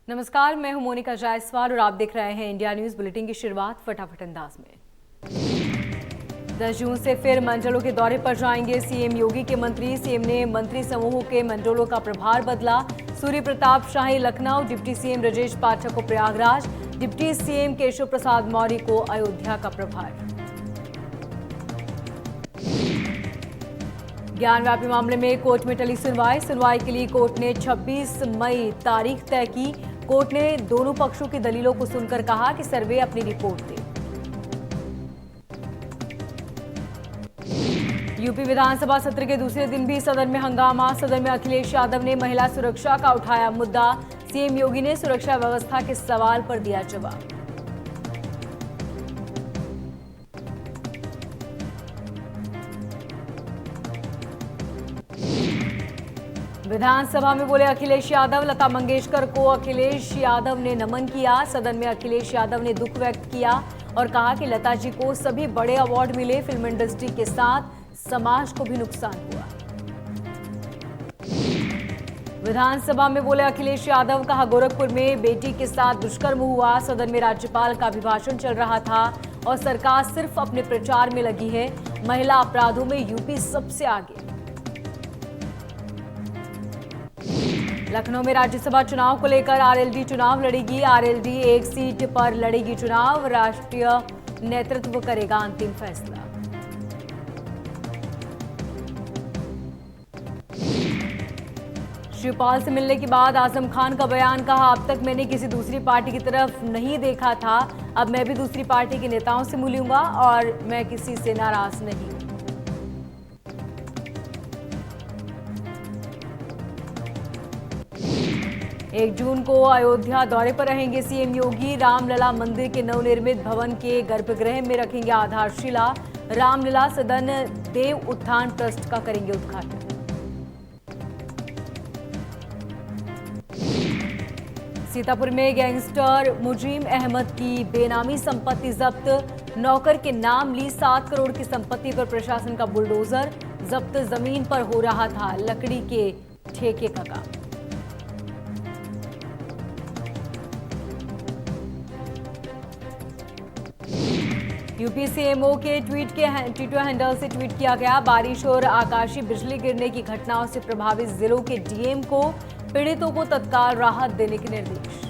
नमस्कार, मैं हूं मोनिका जायसवाल और आप देख रहे हैं इंडिया न्यूज बुलेटिन की शुरुआत फटाफट अंदाज में। 10 जून से फिर मंडलों के दौरे पर जाएंगे सीएम योगी के मंत्री। सीएम ने मंत्री समूहों के मंडलों का प्रभार बदला। सूर्य प्रताप शाही लखनऊ, डिप्टी सीएम ब्रजेश पाठक को प्रयागराज, डिप्टी सीएम केशव प्रसाद मौर्य को अयोध्या का प्रभार। ज्ञानव्यापी मामले में कोर्ट में टली सुनवाई के लिए कोर्ट ने 26 मई तारीख तय की। कोर्ट ने दोनों पक्षों की दलीलों को सुनकर कहा कि सर्वे अपनी रिपोर्ट दे। यूपी विधानसभा सत्र के दूसरे दिन भी सदन में हंगामा। सदन में अखिलेश यादव ने महिला सुरक्षा का उठाया मुद्दा। सीएम योगी ने सुरक्षा व्यवस्था के सवाल पर दिया जवाब। विधानसभा में बोले अखिलेश यादव, लता मंगेशकर को अखिलेश यादव ने नमन किया। सदन में अखिलेश यादव ने दुख व्यक्त किया और कहा कि लता जी को सभी बड़े अवार्ड मिले, फिल्म इंडस्ट्री के साथ समाज को भी नुकसान हुआ। विधानसभा में बोले अखिलेश यादव, कहा गोरखपुर में बेटी के साथ दुष्कर्म हुआ। सदन में राज्यपाल का अभिभाषण चल रहा था और सरकार सिर्फ अपने प्रचार में लगी है। महिला अपराधों में यूपी सबसे आगे। लखनऊ में राज्यसभा चुनाव को लेकर आरएलडी चुनाव लड़ेगी। आरएलडी एक सीट पर लड़ेगी चुनाव। राष्ट्रीय नेतृत्व करेगा अंतिम फैसला। शिवपाल से मिलने के बाद आजम खान का बयान, कहा अब तक मैंने किसी दूसरी पार्टी की तरफ नहीं देखा था, अब मैं भी दूसरी पार्टी के नेताओं से मिलूंगा और मैं किसी से नाराज नहीं। 1 जून को अयोध्या दौरे पर रहेंगे सीएम योगी। रामलला मंदिर के नवनिर्मित भवन के गर्भगृह में रखेंगे आधारशिला। रामलला सदन देव उत्थान ट्रस्ट का करेंगे उद्घाटन। सीतापुर में गैंगस्टर मुजीम अहमद की बेनामी संपत्ति जब्त। नौकर के नाम ली 7 करोड़ की संपत्ति पर प्रशासन का बुलडोजर। जब्त जमीन पर हो रहा था लकड़ी के ठेके का काम। यूपी सीएमओ के ट्विटर हैंडल से ट्वीट किया गया, बारिश और आकाशीय बिजली गिरने की घटनाओं से प्रभावित जिलों के डीएम को पीड़ितों को तत्काल राहत देने के निर्देश।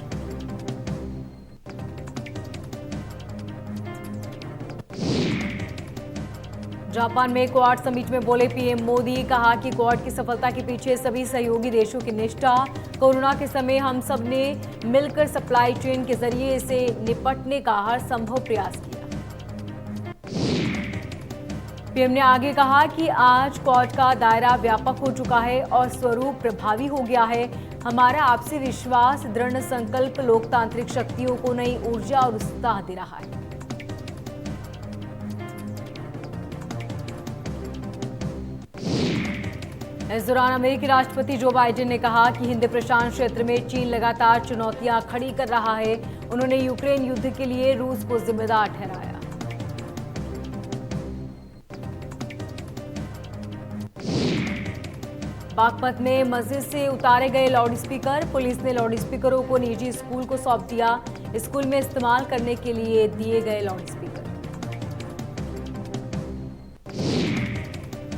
जापान में क्वाड समिट में बोले पीएम मोदी, कहा कि क्वाड की सफलता के पीछे सभी सहयोगी देशों की निष्ठा। कोरोना के समय हम सब ने मिलकर सप्लाई चेन के जरिए से निपटने का हर संभव प्रयास किया। पीएम ने आगे कहा कि आज क्वाड का दायरा व्यापक हो चुका है और स्वरूप प्रभावी हो गया है। हमारा आपसी विश्वास, दृढ़ संकल्प लोकतांत्रिक शक्तियों को नई ऊर्जा और उत्साह दे रहा है। इस दौरान अमेरिकी राष्ट्रपति जो बाइडेन ने कहा कि हिंद प्रशांत क्षेत्र में चीन लगातार चुनौतियां खड़ी कर रहा है। उन्होंने यूक्रेन युद्ध के लिए रूस को जिम्मेदार ठहराया। बागपत में मस्जिद से उतारे गए लाउडस्पीकर। पुलिस ने लाउडस्पीकरों को निजी स्कूल को सौंप दिया। स्कूल में इस्तेमाल करने के लिए दिए गए लाउडस्पीकर।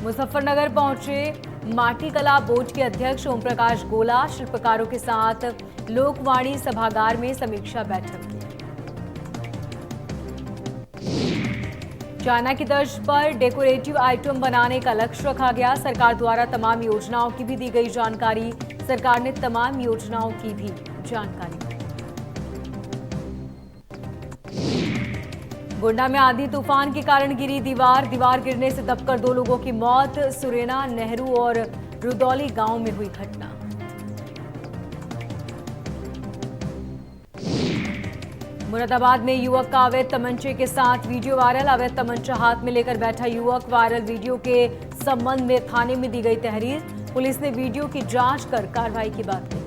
मुजफ्फरनगर पहुंचे माटी कला बोर्ड के अध्यक्ष ओम प्रकाश गोला। शिल्पकारों के साथ लोकवाणी सभागार में समीक्षा बैठक की। चाइना की तर्ज पर डेकोरेटिव आइटम बनाने का लक्ष्य रखा गया। सरकार द्वारा तमाम योजनाओं की भी दी गई जानकारी। सरकार ने तमाम योजनाओं की भी जानकारी दी। गोंडा में आंधी तूफान के कारण गिरी दीवार गिरने से दबकर 2 लोगों की मौत। सुरेना, नेहरू और रुदौली गांव में हुई घटना। मुरादाबाद में युवक का अवैध तमंचे के साथ वीडियो वायरल। अवैध तमंचा हाथ में लेकर बैठा युवक। वायरल वीडियो के संबंध में थाने में दी गई तहरीर। पुलिस ने वीडियो की जांच कर कार्रवाई की बात कही।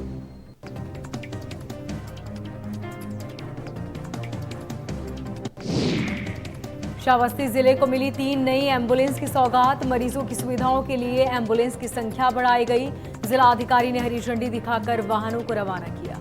श्रावस्ती जिले को मिली 3 नई एम्बुलेंस की सौगात। मरीजों की सुविधाओं के लिए एम्बुलेंस की संख्या बढ़ाई गई। जिला अधिकारी ने हरी झंडी दिखाकर वाहनों को रवाना किया।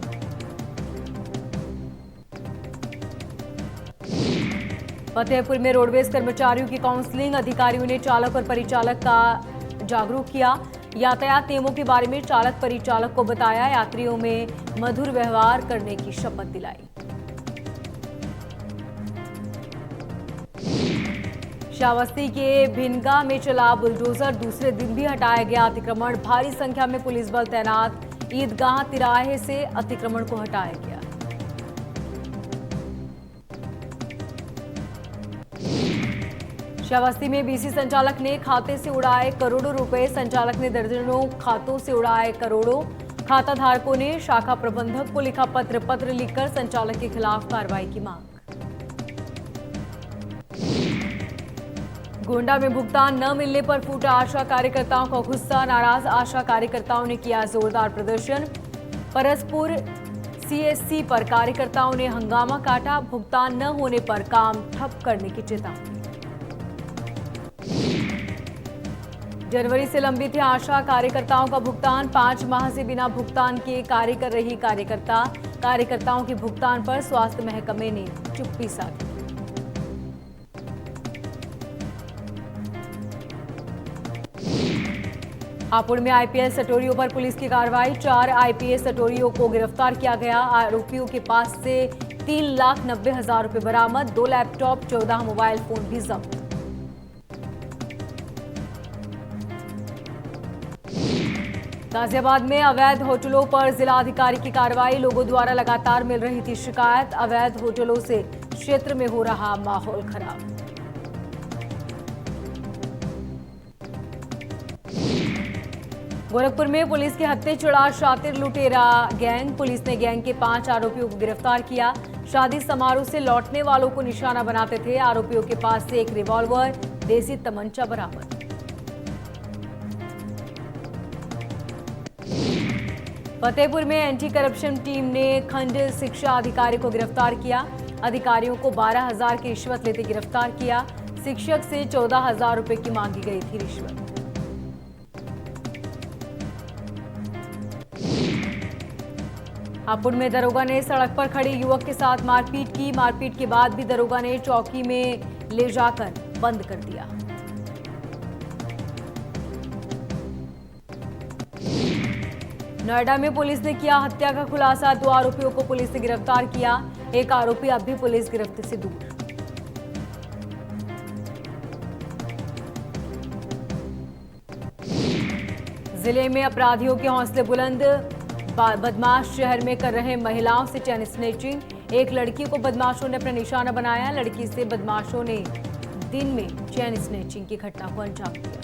फतेहपुर में रोडवेज कर्मचारियों की काउंसलिंग, अधिकारियों ने चालक और परिचालक का जागरूक किया। यातायात नियमों के बारे में चालक परिचालक को बताया, यात्रियों में मधुर व्यवहार करने की शपथ दिलाई। श्रावस्ती के भिनगा में चला बुलडोजर, दूसरे दिन भी हटाया गया अतिक्रमण। भारी संख्या में पुलिस बल तैनात, ईदगाह तिराहे से अतिक्रमण को हटाया गया। श्रावस्ती में बीसी संचालक ने खाते से उड़ाए करोड़ों रुपए, संचालक ने दर्जनों खातों से उड़ाए करोड़ों। खाता धारकों ने शाखा प्रबंधक को लिखा पत्र लिखकर संचालक के खिलाफ कार्रवाई की मांग। गोंडा में भुगतान न मिलने पर फूटा आशा कार्यकर्ताओं का गुस्सा, नाराज आशा कार्यकर्ताओं ने किया जोरदार प्रदर्शन। परसपुर सीएससी पर कार्यकर्ताओं ने हंगामा काटा, भुगतान न होने पर काम ठप करने की चेतावनी। जनवरी से लंबित है आशा कार्यकर्ताओं का भुगतान, 5 माह से बिना भुगतान के कार्य कर रही कार्यकर्ताओं के भुगतान पर स्वास्थ्य महकमे ने चुप्पी साधी। हापुड़ में आईपीएस सटोरियों पर पुलिस की कार्रवाई, 4 आईपीएस सटोरियों को गिरफ्तार किया गया। आरोपियों के पास से 3,90,000 रुपए बरामद, 2 लैपटॉप, 14 मोबाइल फोन भी जब्त। गाजियाबाद में अवैध होटलों पर जिलाधिकारी की कार्रवाई, लोगों द्वारा लगातार मिल रही थी शिकायत, अवैध होटलों से क्षेत्र में हो रहा माहौल खराब। गोरखपुर में पुलिस के हत्थे चढ़ा शातिर लुटेरा गैंग, पुलिस ने गैंग के 5 आरोपियों को गिरफ्तार किया। शादी समारोह से लौटने वालों को निशाना बनाते थे, आरोपियों के पास से एक रिवॉल्वर, देसी तमंचा बरामद। फतेहपुर में एंटी करप्शन टीम ने खंड शिक्षा अधिकारी को गिरफ्तार किया, अधिकारियों को 12,000 की रिश्वत लेते गिरफ्तार किया। शिक्षक से 14,000 रुपए की मांगी गई थी रिश्वत। हापुड़ में दरोगा ने सड़क पर खड़े युवक के साथ मारपीट की, मारपीट के बाद भी दरोगा ने चौकी में ले जाकर बंद कर दिया। नोएडा में पुलिस ने किया हत्या का खुलासा, 2 आरोपियों को पुलिस ने गिरफ्तार किया, एक आरोपी अब भी पुलिस गिरफ्त से दूर। जिले में अपराधियों के हौसले बुलंद, बदमाश शहर में कर रहे महिलाओं से चैन स्नैचिंग, एक लड़की को बदमाशों ने अपना निशाना बनाया, लड़की से बदमाशों ने दिन में चैन स्नैचिंग की घटना को अंजाम दिया।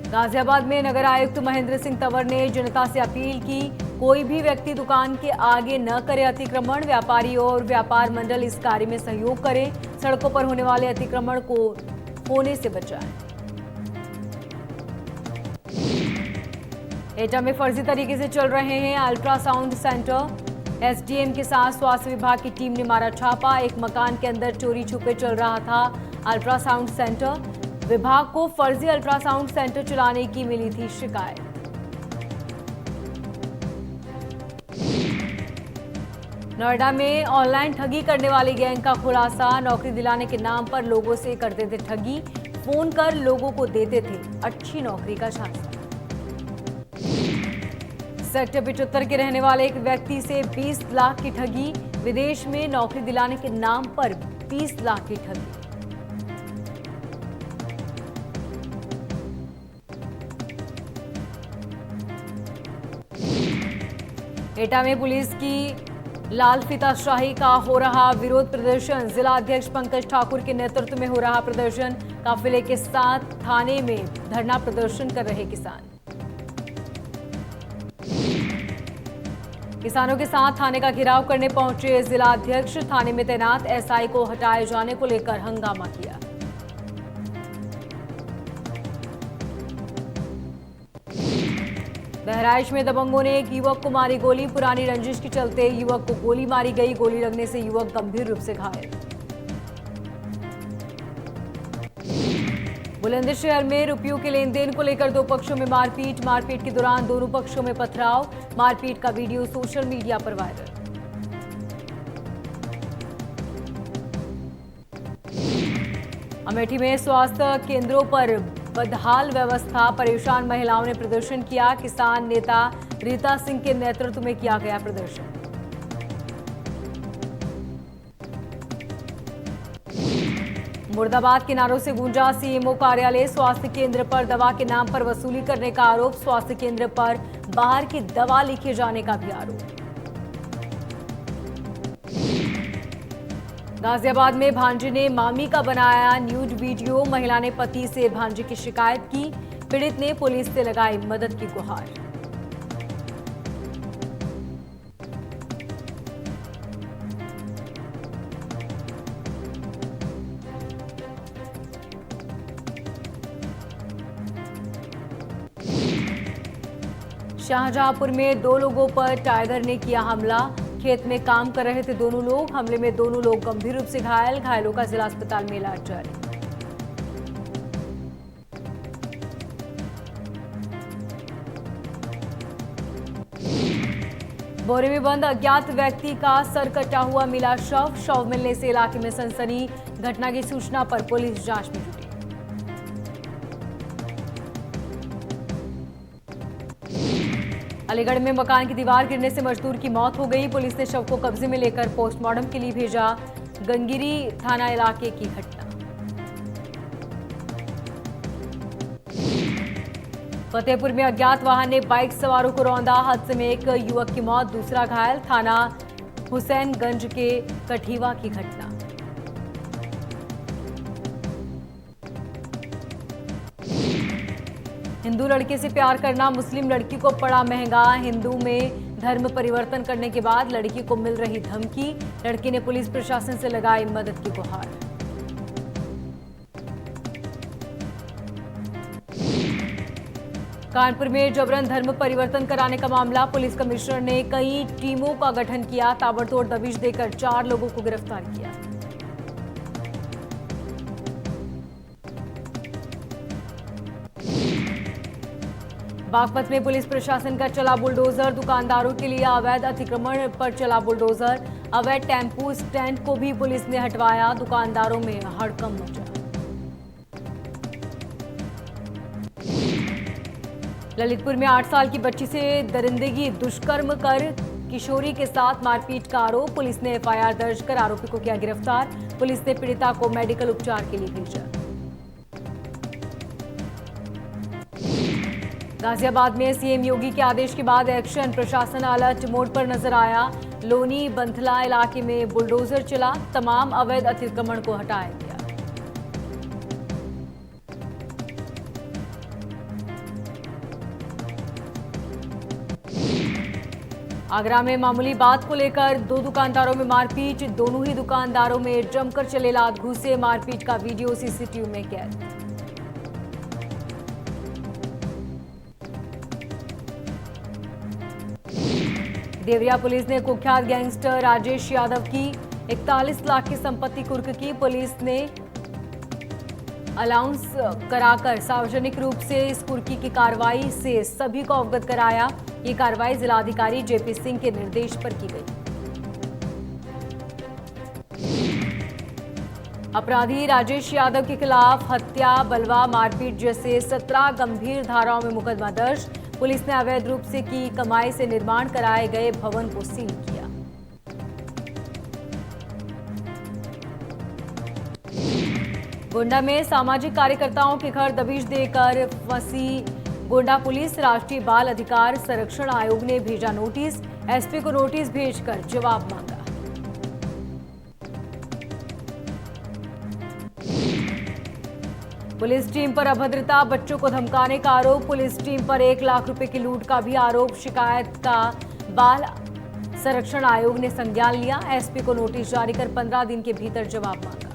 गाजियाबाद में नगर आयुक्त महेंद्र सिंह तंवर ने जनता से अपील की, कोई भी व्यक्ति दुकान के आगे न करे अतिक्रमण, व्यापारी और व्यापार मंडल इस कार्य में सहयोग करें, सड़कों पर होने वाले अतिक्रमण को होने से बचाएं। एटा में फर्जी तरीके से चल रहे हैं अल्ट्रासाउंड सेंटर, एसडीएम के साथ स्वास्थ्य विभाग की टीम ने मारा छापा, एक मकान के अंदर चोरी छुपे चल रहा था अल्ट्रासाउंड सेंटर, विभाग को फर्जी अल्ट्रासाउंड सेंटर चलाने की मिली थी शिकायत। नोएडा में ऑनलाइन ठगी करने वाली गैंग का खुलासा, नौकरी दिलाने के नाम पर लोगों से करते थे ठगी, फोन कर लोगों को देते थे अच्छी नौकरी का झांसा। सेक्टर 75 के रहने वाले एक व्यक्ति से 20 लाख की ठगी, विदेश में नौकरी दिलाने के नाम पर 20 लाख की ठगी। एटा में पुलिस की लाल फीताशाही का हो रहा विरोध प्रदर्शन, जिला अध्यक्ष पंकज ठाकुर के नेतृत्व में हो रहा प्रदर्शन, काफिले के साथ थाने में धरना प्रदर्शन कर रहे किसानों के साथ थाने का घेराव करने पहुंचे जिला अध्यक्ष, थाने में तैनात एसआई को हटाए जाने को लेकर हंगामा किया। बहराइच में दबंगों ने एक युवक को मारी गोली, पुरानी रंजिश के चलते युवक को गोली मारी गई, गोली लगने से युवक गंभीर रूप से घायल। बुलंदशहर में रुपयों के लेन देन को लेकर दो पक्षों में मारपीट के दौरान दोनों पक्षों में पथराव। मारपीट का वीडियो सोशल मीडिया पर वायरल। अमेठी में स्वास्थ्य केंद्रों पर बदहाल व्यवस्था, परेशान महिलाओं ने प्रदर्शन किया। किसान नेता रीता सिंह के नेतृत्व में किया गया प्रदर्शन। मुर्दाबाद किनारों से गूंजा सीएमओ कार्यालय। स्वास्थ्य केंद्र पर दवा के नाम पर वसूली करने का आरोप। स्वास्थ्य केंद्र पर बाहर की दवा लिखे जाने का भी आरोप। गाजियाबाद में भांजे ने मामी का बनाया न्यूड वीडियो। महिला ने पति से भांजे की शिकायत की। पीड़ित ने पुलिस से लगाई मदद की गुहार। शाहजहांपुर में दो लोगों पर टाइगर ने किया हमला। खेत में काम कर रहे थे दोनों लोग। हमले में दोनों लोग गंभीर रूप से घायल। घायलों का जिला अस्पताल में इलाज जारी। बोरे में बंद अज्ञात व्यक्ति का सर कटा हुआ मिला शव। शव मिलने से इलाके में सनसनी। घटना की सूचना पर पुलिस जांच में जुटी। अलीगढ़ में मकान की दीवार गिरने से मजदूर की मौत हो गई। पुलिस ने शव को कब्जे में लेकर पोस्टमार्टम के लिए भेजा। गंगिरी थाना इलाके की घटना। फतेहपुर में अज्ञात वाहन ने बाइक सवारों को रौंदा। हादसे में एक युवक की मौत, दूसरा घायल। थाना हुसैनगंज के कठीवा की घटना। हिंदू लड़के से प्यार करना मुस्लिम लड़की को पड़ा महंगा। हिंदू में धर्म परिवर्तन करने के बाद लड़की को मिल रही धमकी। लड़की ने पुलिस प्रशासन से लगाई मदद की गुहार। कानपुर में जबरन धर्म परिवर्तन कराने का मामला। पुलिस कमिश्नर ने कई टीमों का गठन किया। ताबड़तोड़ दबिश देकर 4 लोगों को गिरफ्तार किया। बागपत में पुलिस प्रशासन का चला बुलडोजर। दुकानदारों के लिए अवैध अतिक्रमण पर चला बुलडोजर। अवैध टेम्पू स्टैंड को भी पुलिस ने हटवाया। दुकानदारों में हड़कंप मचा। ललितपुर में 8 साल की बच्ची से दरिंदगी, दुष्कर्म कर किशोरी के साथ मारपीट का आरोप। पुलिस ने एफआईआर दर्ज कर आरोपी को किया गिरफ्तार। पुलिस ने पीड़िता को मेडिकल उपचार के लिए भेजा। गाजियाबाद में सीएम योगी के आदेश के बाद एक्शन। प्रशासन अलर्ट मोड पर नजर आया। लोनी बंथला इलाके में बुलडोजर चला। तमाम अवैध अतिक्रमण को हटाया गया। आगरा में मामूली बात को लेकर 2 दुकानदारों में मारपीट। दोनों ही दुकानदारों में जमकर चले लात घूसे। मारपीट का वीडियो सीसीटीवी में कैद। देवरिया पुलिस ने कुख्यात गैंगस्टर राजेश यादव की 41 लाख की संपत्ति कुर्क की। पुलिस ने अलाउंस कराकर सार्वजनिक रूप से इस कुर्की की कार्रवाई से सभी को अवगत कराया। ये कार्रवाई जिलाधिकारी जेपी सिंह के निर्देश पर की गई। अपराधी राजेश यादव के खिलाफ हत्या, बलवा, मारपीट जैसे 17 गंभीर धाराओं में मुकदमा दर्ज। पुलिस ने अवैध रूप से की कमाई से निर्माण कराए गए भवन को सील किया। गोंडा में सामाजिक कार्यकर्ताओं के घर दबिश देकर फंसी गोंडा पुलिस। राष्ट्रीय बाल अधिकार संरक्षण आयोग ने भेजा नोटिस। एसपी को नोटिस भेजकर जवाब मांगा। पुलिस टीम पर अभद्रता, बच्चों को धमकाने का आरोप। पुलिस टीम पर 1 लाख रुपए की लूट का भी आरोप। शिकायत का बाल संरक्षण आयोग ने संज्ञान लिया। एसपी को नोटिस जारी कर 15 दिन के भीतर जवाब मांगा।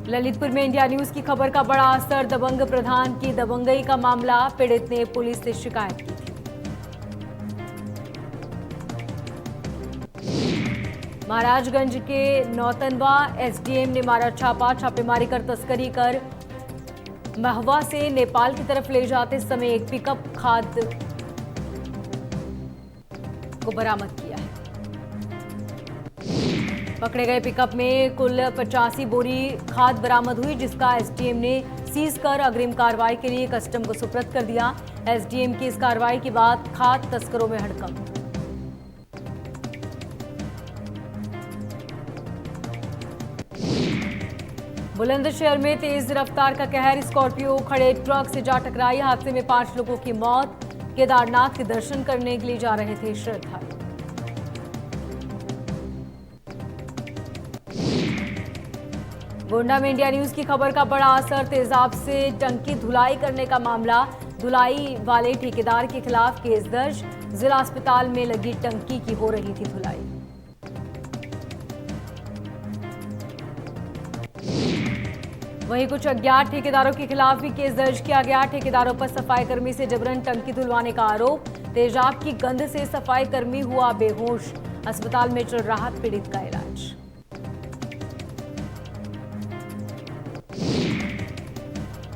ललितपुर में इंडिया न्यूज की खबर का बड़ा असर। दबंग प्रधान की दबंगई का मामला। पीड़ित ने पुलिस से शिकायत की थी। महाराजगंज के नौतनवा एसडीएम ने मारा छापा, छापेमारी कर तस्करी कर महवा से नेपाल की तरफ ले जाते समय एक पिकअप खाद को बरामद किया है। पकड़े गए पिकअप में कुल 85 बोरी खाद बरामद हुई, जिसका एसडीएम ने सीज कर अग्रिम कार्रवाई के लिए कस्टम को सुपुर्द कर दिया। एसडीएम की इस कार्रवाई के बाद खाद तस्करों में हड़कंप। बुलंदशहर में तेज रफ्तार का कहर, स्कॉर्पियो खड़े ट्रक से जा टकराई। हादसे में 5 लोगों की मौत। केदारनाथ के दर्शन करने के लिए जा रहे थे श्रद्धालु। गोंडा में इंडिया न्यूज की खबर का बड़ा असर, तेजाब से टंकी धुलाई करने का मामला। धुलाई वाले ठेकेदार के खिलाफ केस दर्ज। जिला अस्पताल में लगी टंकी की हो रही थी धुलाई। वहीं कुछ अज्ञात ठेकेदारों के खिलाफ भी केस दर्ज किया गया। ठेकेदारों पर सफाई कर्मी से जबरन टंकी धुलवाने का आरोप। तेजाब की गंध से सफाई कर्मी हुआ बेहोश। अस्पताल में चल रहा पीड़ित का इलाज।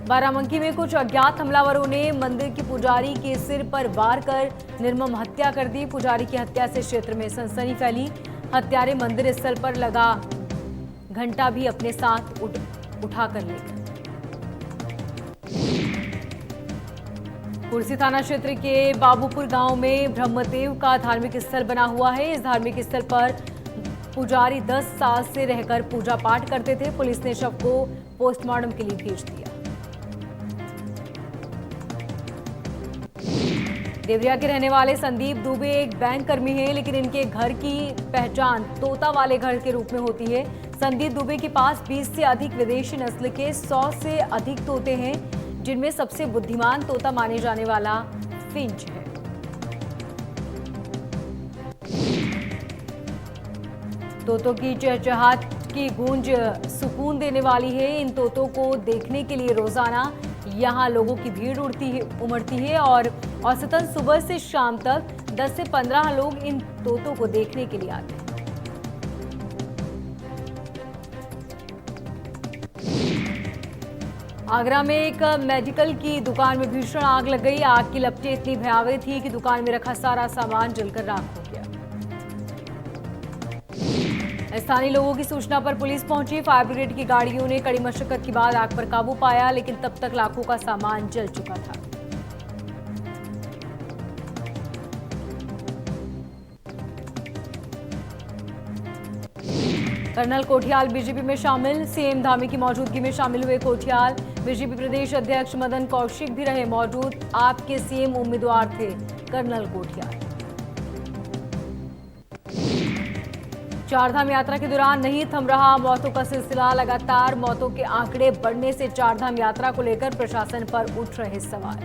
बाराबंकी में कुछ अज्ञात हमलावरों ने मंदिर के पुजारी के सिर पर वार कर निर्मम हत्या कर दी। पुजारी की हत्या से क्षेत्र में सनसनी फैली। हत्यारे मंदिर स्थल पर लगा घंटा भी अपने साथ उठाकर ले गए। कुर्सी थाना क्षेत्र के बाबूपुर गांव में ब्रह्मदेव का धार्मिक स्थल बना हुआ है। इस धार्मिक स्थल पर पुजारी 10 साल से रहकर पूजा पाठ करते थे। पुलिस ने शव को पोस्टमार्टम के लिए भेज दिया। देवरिया के रहने वाले संदीप दुबे एक बैंक कर्मी हैं, लेकिन इनके घर की पहचान तोता वाले घर के रूप में होती है। संदीप दुबे के पास 20 से अधिक विदेशी नस्ल के 100 से अधिक तोते हैं, जिनमें सबसे बुद्धिमान तोता माने जाने वाला फिंच है। तोतों की चहचहाट की गूंज सुकून देने वाली है। इन तोतों को देखने के लिए रोजाना यहाँ लोगों की भीड़ उमड़ती है और औसतन सुबह से शाम तक 10 से 15 लोग इन तोतों को देखने के लिए आते हैं। आगरा में एक मेडिकल की दुकान में भीषण आग लग गई। आग की लपटें इतनी भयावह थी कि दुकान में रखा सारा सामान जलकर राख हो गया। स्थानीय लोगों की सूचना पर पुलिस पहुंची। फायर ब्रिगेड की गाड़ियों ने कड़ी मशक्कत के बाद आग पर काबू पाया, लेकिन तब तक लाखों का सामान जल चुका था। कर्नल कोठियाल बीजेपी में शामिल। सीएम धामी की मौजूदगी में शामिल हुए कोठियाल। बीजेपी प्रदेश अध्यक्ष मदन कौशिक भी रहे मौजूद। आपके सीएम उम्मीदवार थे कर्नल कोठियाल। चारधाम यात्रा के दौरान नहीं थम रहा मौतों का सिलसिला। लगातार मौतों के आंकड़े बढ़ने से चारधाम यात्रा को लेकर प्रशासन पर उठ रहे सवाल।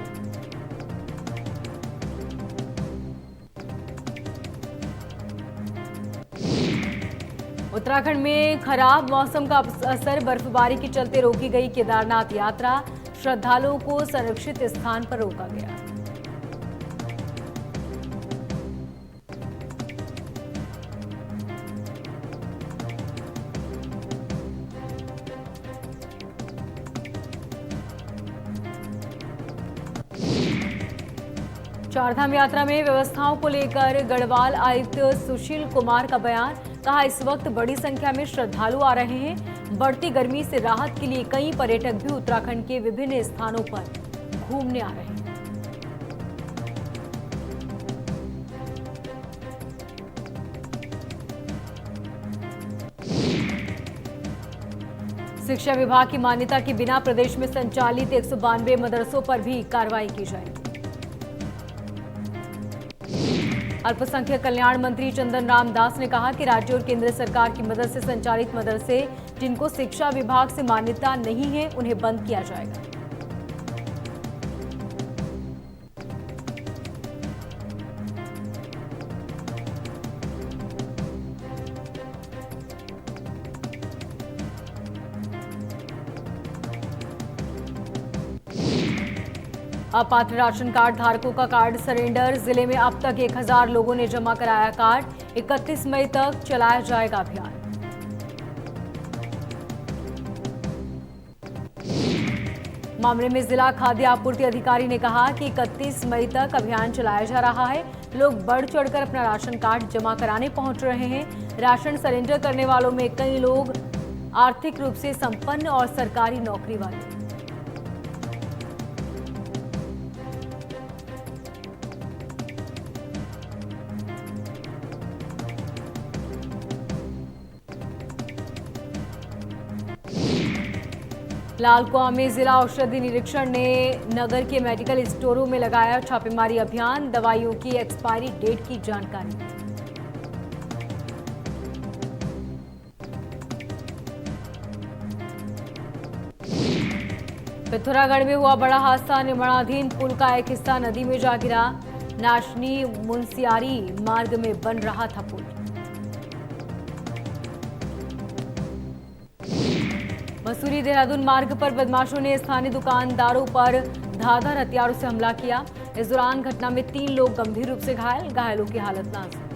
उत्तराखंड में खराब मौसम का असर, बर्फबारी के चलते रोकी गई केदारनाथ यात्रा। श्रद्धालुओं को संरक्षित स्थान पर रोका गया। चारधाम यात्रा में व्यवस्थाओं को लेकर गढ़वाल आयुक्त सुशील कुमार का बयान। कहा, इस वक्त बड़ी संख्या में श्रद्धालु आ रहे हैं। बढ़ती गर्मी से राहत के लिए कई पर्यटक भी उत्तराखंड के विभिन्न स्थानों पर घूमने आ रहे हैं। शिक्षा विभाग की मान्यता के बिना प्रदेश में संचालित 192 मदरसों पर भी कार्रवाई की जाएगी। अल्पसंख्यक कल्याण मंत्री चंदन राम दास ने कहा कि राज्य और केंद्र सरकार की मदद से संचालित मदरसे जिनको शिक्षा विभाग से मान्यता नहीं है, उन्हें बंद किया जाएगा। अपात्र राशन कार्ड धारकों का कार्ड सरेंडर। जिले में अब तक 1000 लोगों ने जमा कराया कार्ड। 31 मई तक चलाया जाएगा अभियान। मामले में जिला खाद्य आपूर्ति अधिकारी ने कहा कि 31 मई तक अभियान चलाया जा रहा है। लोग बढ़ चढ़कर अपना राशन कार्ड जमा कराने पहुंच रहे हैं। राशन सरेंडर करने वालों में कई लोग आर्थिक रूप से संपन्न और सरकारी नौकरी वाले। लालकुआं में जिला औषधि निरीक्षण ने नगर के मेडिकल स्टोरों में लगाया छापेमारी अभियान। दवाइयों की एक्सपायरी डेट की जानकारी। पिथौरागढ़ में हुआ बड़ा हादसा। निर्माणाधीन पुल का एक हिस्सा नदी में जा गिरा। नाशनी मुनसियारी मार्ग में बन रहा था पुल। मसूरी देहरादून मार्ग पर बदमाशों ने स्थानीय दुकानदारों पर धारदार हथियारों से हमला किया। इस दौरान घटना में 3 लोग गंभीर रूप से घायल। घायलों की हालत नाजुक।